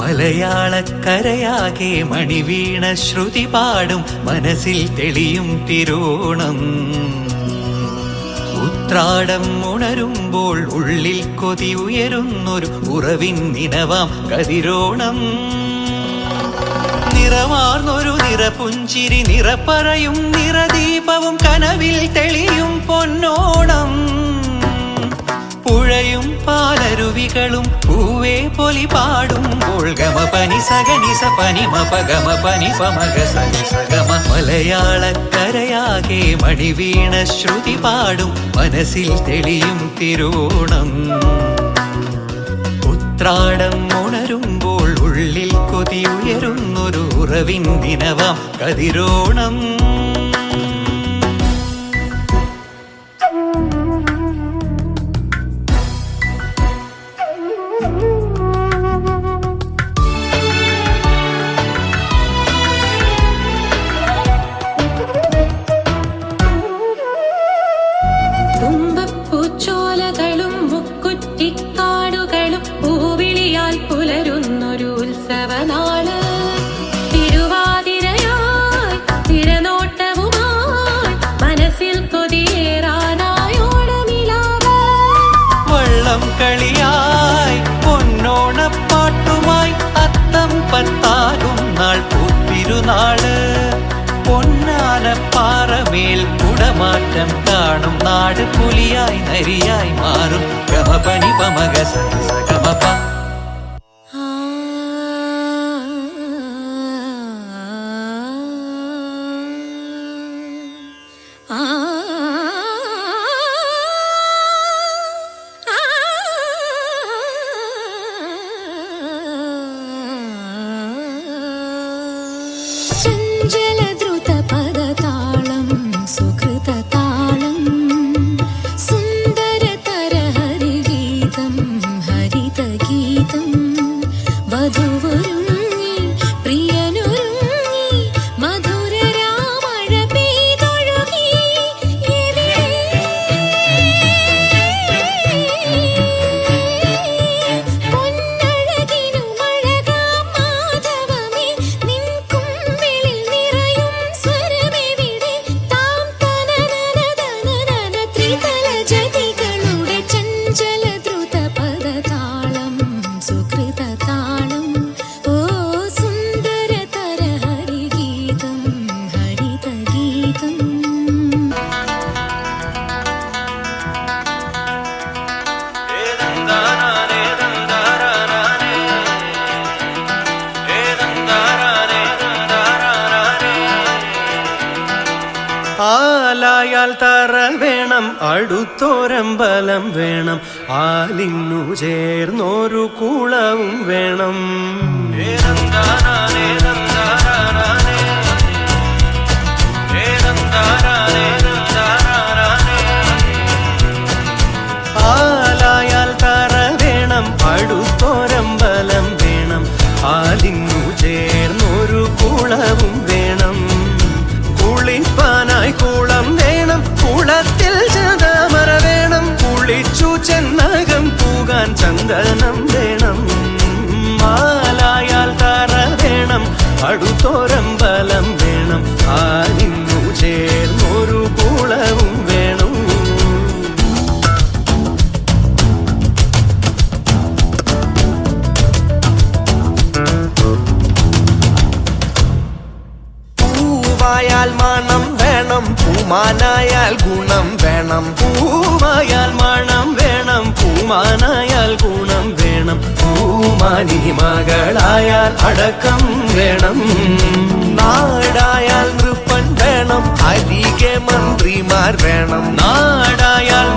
മലയാളക്കരയാകെ മണിവീണ ശ്രുതി പാടും മനസ്സിൽ തെളിയും തിരുവോണം. ഉത്രാടം ഉണരുമ്പോൾ ഉള്ളിൽ കൊതി ഉയരുന്നൊരു ഉറവിൻ നിനവാം കതിരോണം. നിറമാർന്നൊരു നിറപുഞ്ചിരി നിറപ്പറയും നിറദീപവും കനവിൽ തെളിയും പൊന്നോണം. പുഴയും പാലരുവികളും പൂവേ പൊലി പാടുമ്പോൾ ഗമ പനി സഗനി സ പനി മപ ഗമ പനി പമഗ സനി സഗമ. മലയാളക്കരയാകെ മണിവീണ ശ്രുതി പാടും മനസ്സിൽ തെളിയും തിരുവോണം. ഉത്രാടം ഉണരുമ്പോൾ ഉള്ളിൽ കൊതി ഉയരുന്നൊരു ഉറവിൻ ദിനവാം കതിരോണം. തുമ്പപ്പൂച്ചോലകളും മുക്കുറ്റിക്കാടുകളും പൂവിളിയാൽ പുലരുന്നൊരു ഉത്സവനാള്. തിരുവാതിരയായി തിരനോട്ടവുമായി മനസ്സിൽ കൊതിയേറാനായോണമിലാവ്. വള്ളം കളിയായി പൊന്നോണപ്പാട്ടുമായി അത്തം പത്താകും നാൾ പൂത്തിരുനാള്. പൊന്നാനപ്പാറമേൽ കുടമാറ്റം കാണും നാട് പുലിയായി നരിയായി മാറും ഗമ പനി പമഗ സനി സഗമപ. ആലായാൽ തറ വേണം, അടുത്തോരമ്പലം വേണം, ആലിന്നു ചേർന്നൊരു കുളവും വേണം. ആലായാൽ തറ വേണം, അടുത്തോരമ്പലം വേണം, ആലിന്നു ചേർന്നൊരു കുളവും വേണം. കുളിപ്പാനായി കുളം വേണം, കുളത്തിൽ ചതമര വേണം, കുളിച്ചു ചെന്നകം പൂകാൻ ചന്ദനം വേണം. മാലായാൽ തറ വേണം, അടുത്തോരമ്പലം വേണം, ആലിന്നു ചേർന്നൊരു കുളവും വേണം. പൂവായാൽ മണം വേണം, പൂമാനായാൽ ഗുണം വേണം. പൂവായാൽ മണം വേണം, പൂമാനായാൽ ഗുണം വേണം. പൂമാനി മകളായാൽ അടക്കം വേണം. നാടായാൽ നൃപ്പൻ വേണം, അരികെ മന്ത്രിമാർ വേണം. നാടായാൽ